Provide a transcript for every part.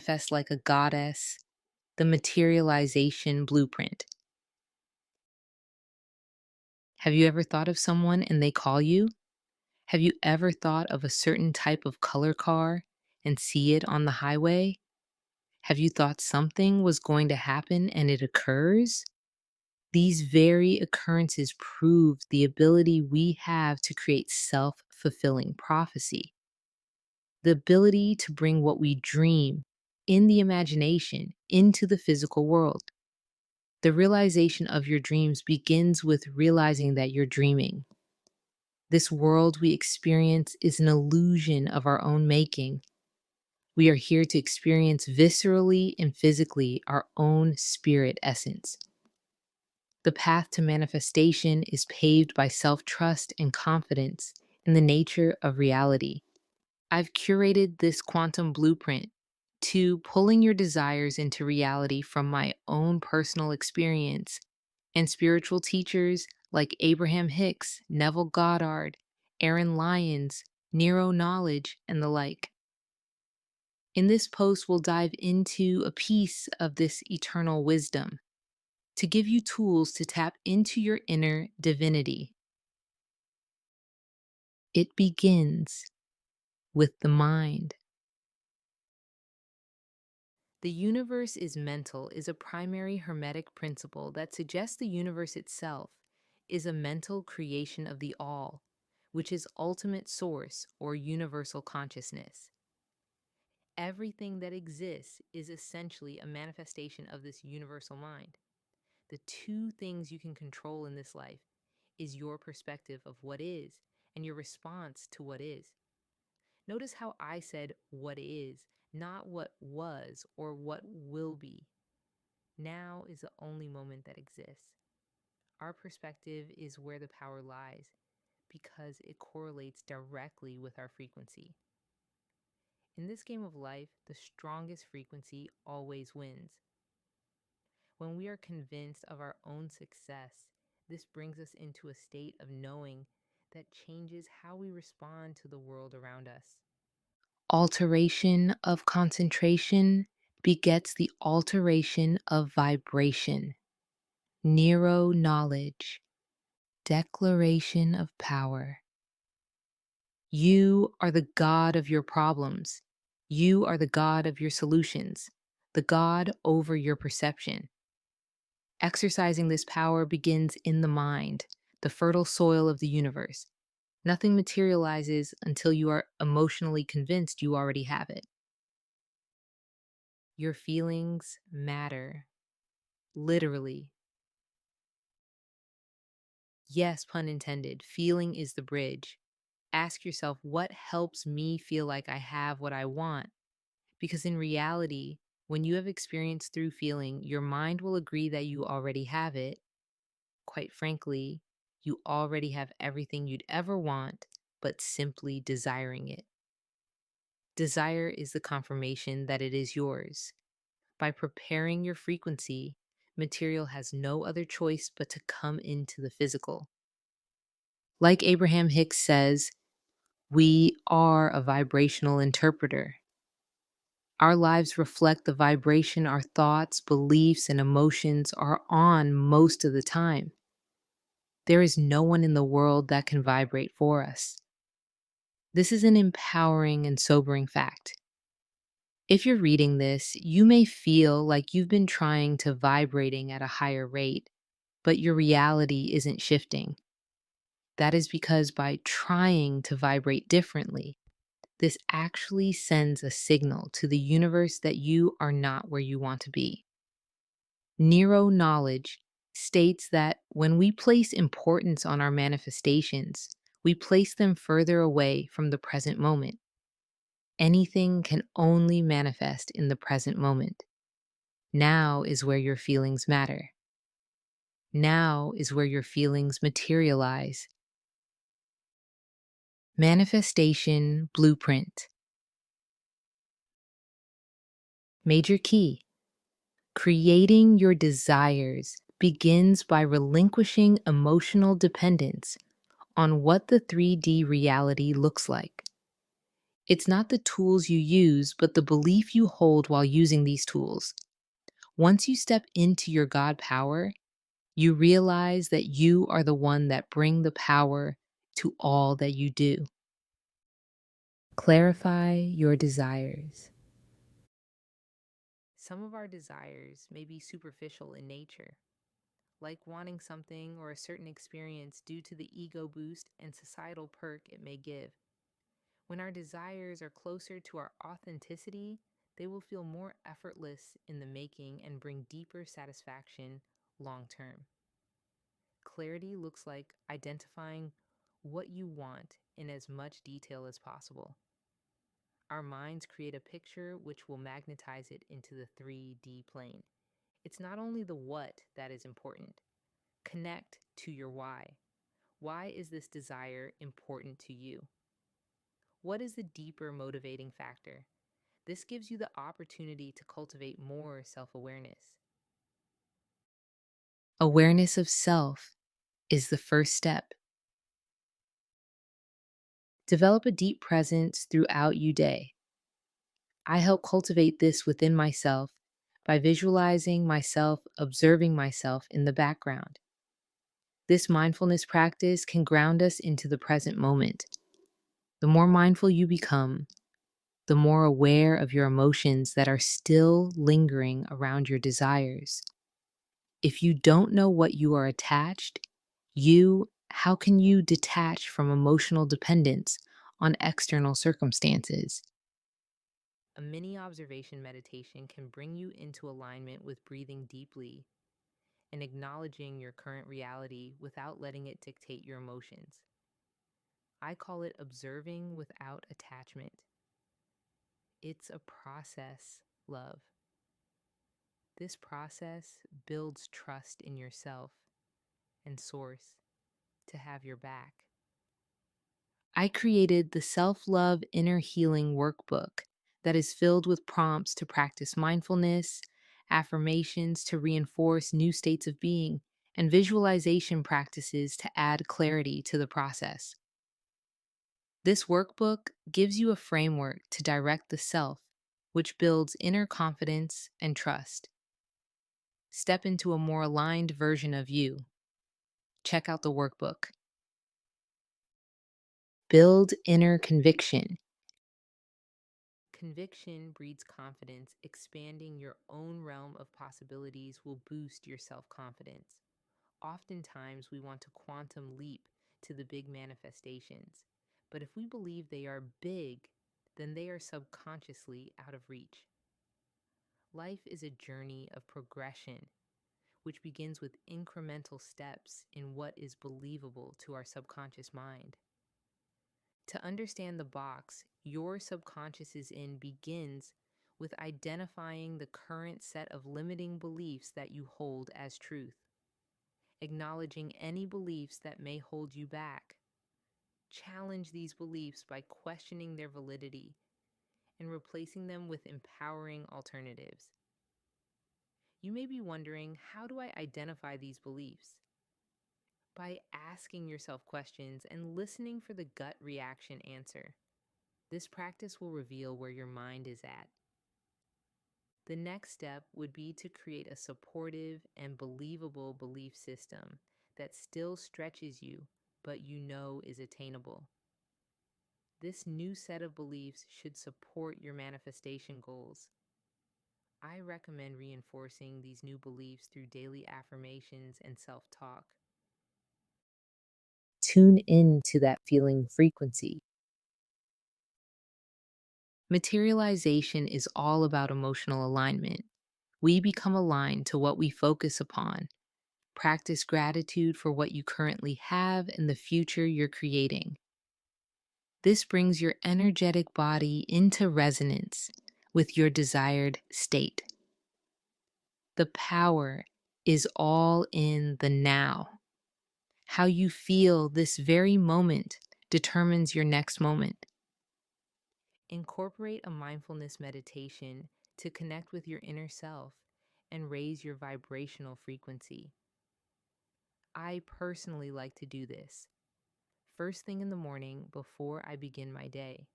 manifest like a goddess, the materialization blueprint. Have you ever thought of someone and they call you? Have you ever thought of a certain type of color car and see it on the highway? Have you thought something was going to happen and it occurs? These very occurrences prove the ability we have to create self fulfilling prophecy, the ability to bring what we dream in the imagination into the physical world. The realization of your dreams begins with realizing that you're dreaming. This world we experience is an illusion of our own making. We are here to experience viscerally and physically our own spirit essence. The path to manifestation is paved by self trust and confidence in the nature of reality. I've curated this quantum blueprint to pulling your desires into reality from my own personal experience and spiritual teachers like Abraham Hicks, Neville Goddard, Aaron Lyons, Nero Knowledge, and the like. In this post, we'll dive into a piece of this eternal wisdom to give you tools to tap into your inner divinity. It begins with the mind. The universe is mental is a primary Hermetic principle that suggests the universe itself is a mental creation of the all, which is ultimate source or universal consciousness. Everything that exists is essentially a manifestation of this universal mind. The two things you can control in this life is your perspective of what is and your response to what is. Notice how I said what is, not what was or what will be. Now is the only moment that exists. Our perspective is where the power lies because it correlates directly with our frequency. In this game of life, the strongest frequency always wins. When we are convinced of our own success, this brings us into a state of knowing that changes how we respond to the world around us. Alteration of concentration begets the alteration of vibration. Nero knowledge, declaration of power. You are the God of your problems. You are the God of your solutions, the God over your perception. Exercising this power begins in the mind, the fertile soil of the universe. Nothing materializes until you are emotionally convinced you already have it. Your feelings matter, literally. Yes, pun intended, feeling is the bridge. Ask yourself, what helps me feel like I have what I want? Because in reality, when you have experienced through feeling, your mind will agree that you already have it. Quite frankly, you already have everything you'd ever want, but simply desiring it. Desire is the confirmation that it is yours. By preparing your frequency, material has no other choice but to come into the physical. Like Abraham Hicks says, we are a vibrational interpreter. Our lives reflect the vibration our thoughts, beliefs, and emotions are on most of the time. There is no one in the world that can vibrate for us. This is an empowering and sobering fact. If you're reading this, you may feel like you've been trying to vibrating at a higher rate, but your reality isn't shifting. That is because by trying to vibrate differently, this actually sends a signal to the universe that you are not where you want to be. Nero knowledge states that when we place importance on our manifestations, we place them further away from the present moment. Anything can only manifest in the present moment. Now is where your feelings matter. Now is where your feelings materialize. Manifestation blueprint. Major key. Creating your desires begins by relinquishing emotional dependence on what the 3D reality looks like. It's not the tools you use, but the belief you hold while using these tools. Once you step into your God power, you realize that you are the one that bring the power to all that you do. Clarify your desires. Some of our desires may be superficial in nature, like wanting something or a certain experience due to the ego boost and societal perk it may give. When our desires are closer to our authenticity, they will feel more effortless in the making and bring deeper satisfaction long term. Clarity looks like identifying what you want in as much detail as possible. Our minds create a picture which will magnetize it into the 3D plane. It's not only the what that is important. Connect to your why. Why is this desire important to you? What is the deeper motivating factor? This gives you the opportunity to cultivate more self awareness. Awareness of self is the first step. Develop a deep presence throughout your day. I help cultivate this within myself by visualizing myself, observing myself in the background. This mindfulness practice can ground us into the present moment. The more mindful you become, the more aware of your emotions that are still lingering around your desires. If you don't know what you are attached, how can you detach from emotional dependence on external circumstances? A mini observation meditation can bring you into alignment with breathing deeply and acknowledging your current reality without letting it dictate your emotions. I call it observing without attachment. It's a process, love. This process builds trust in yourself and Source to have your back. I created the Self Love Inner Healing Workbook that is filled with prompts to practice mindfulness, affirmations to reinforce new states of being, and visualization practices to add clarity to the process. This workbook gives you a framework to direct the self, which builds inner confidence and trust. Step into a more aligned version of you. Check out the workbook. Build inner conviction. Conviction breeds confidence. Expanding your own realm of possibilities will boost your self confidence. Oftentimes, we want to quantum leap to the big manifestations. But if we believe they are big, then they are subconsciously out of reach. Life is a journey of progression, which begins with incremental steps in what is believable to our subconscious mind. To understand the box your subconscious is in begins with identifying the current set of limiting beliefs that you hold as truth, acknowledging any beliefs that may hold you back. Challenge these beliefs by questioning their validity and replacing them with empowering alternatives. You may be wondering, how do I identify these beliefs? By asking yourself questions and listening for the gut reaction answer. This practice will reveal where your mind is at. The next step would be to create a supportive and believable belief system that still stretches you, but you know is attainable. This new set of beliefs should support your manifestation goals. I recommend reinforcing these new beliefs through daily affirmations and self talk. Tune in to that feeling frequency. Materialization is all about emotional alignment. We become aligned to what we focus upon. Practice gratitude for what you currently have and the future you're creating. This brings your energetic body into resonance with your desired state. The power is all in the now. How you feel this very moment determines your next moment. Incorporate a mindfulness meditation to connect with your inner self and raise your vibrational frequency. I personally like to do this first thing in the morning before I begin my day.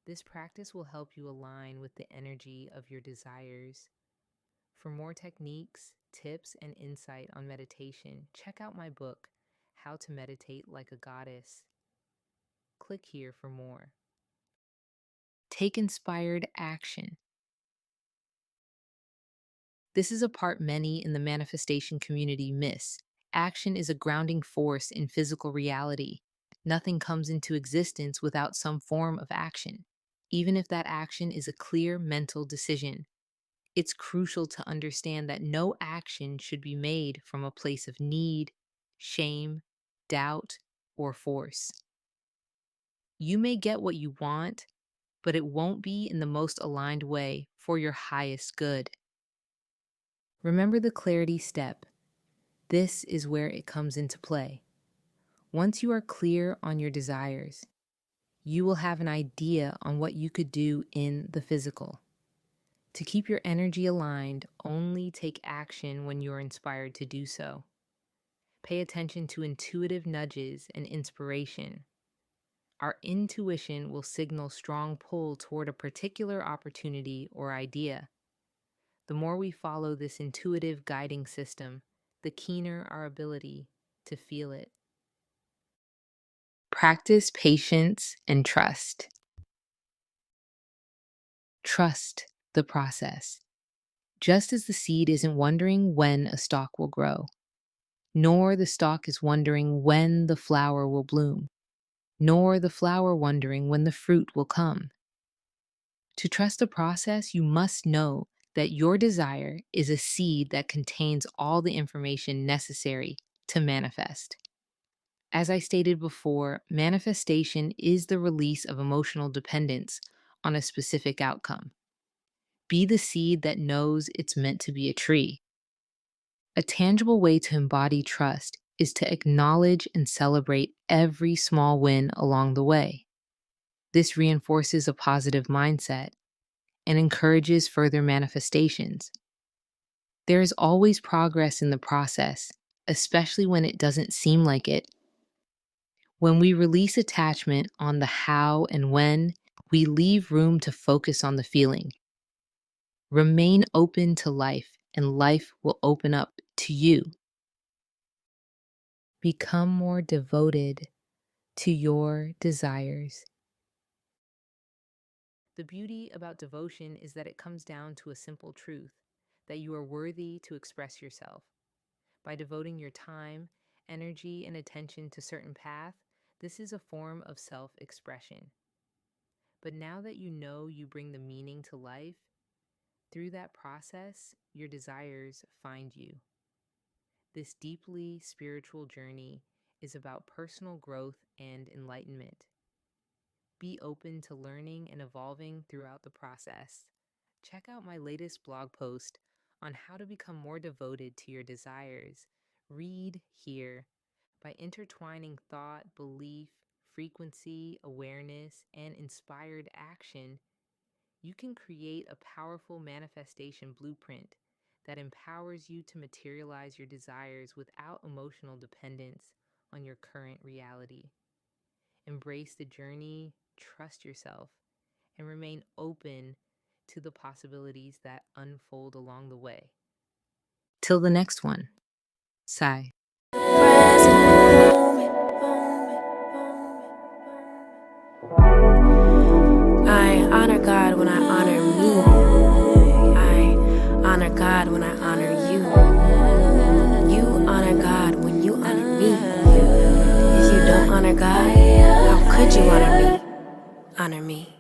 This practice will help you align with the energy of your desires. For more techniques, tips, and insight on meditation, check out my book, How to Meditate Like a Goddess. Click here for more. Take inspired action. This is a part many in the manifestation community miss. Action is a grounding force in physical reality. Nothing comes into existence without some form of action, even if that action is a clear mental decision. It's crucial to understand that no action should be made from a place of need, shame, doubt, or force. You may get what you want, but it won't be in the most aligned way for your highest good. Remember the clarity step. This is where it comes into play. Once you are clear on your desires, you will have an idea on what you could do in the physical. To keep your energy aligned, only take action when you're inspired to do so. Pay attention to intuitive nudges and inspiration. Our intuition will signal strong pull toward a particular opportunity or idea. The more we follow this intuitive guiding system, the keener our ability to feel it. Practice patience and trust. Trust the process. Just as the seed isn't wondering when a stalk will grow, nor the stalk is wondering when the flower will bloom, nor the flower wondering when the fruit will come. To trust the process, you must know that your desire is a seed that contains all the information necessary to manifest. As I stated before, manifestation is the release of emotional dependence on a specific outcome. Be the seed that knows it's meant to be a tree. A tangible way to embody trust is to acknowledge and celebrate every small win along the way. This reinforces a positive mindset and encourages further manifestations. There is always progress in the process, especially when it doesn't seem like it. When we release attachment on the how and when, we leave room to focus on the feeling. Remain open to life, and life will open up to you. Become more devoted to your desires. The beauty about devotion is that it comes down to a simple truth, that you are worthy to express yourself. By devoting your time, energy, and attention to certain path, this is a form of self-expression. But now that you know you bring the meaning to life, through that process, your desires find you. This deeply spiritual journey is about personal growth and enlightenment. Be open to learning and evolving throughout the process. Check out my latest blog post on how to become more devoted to your desires. Read here. By intertwining thought, belief, frequency, awareness, and inspired action, you can create a powerful manifestation blueprint that empowers you to materialize your desires without emotional dependence on your current reality. Embrace the journey, trust yourself, and remain open to the possibilities that unfold along the way. Till the next one, Sai. I honor God when I honor me. I honor God when I honor you. You honor God when you honor me. If you don't honor God, how could you honor me? Honor me.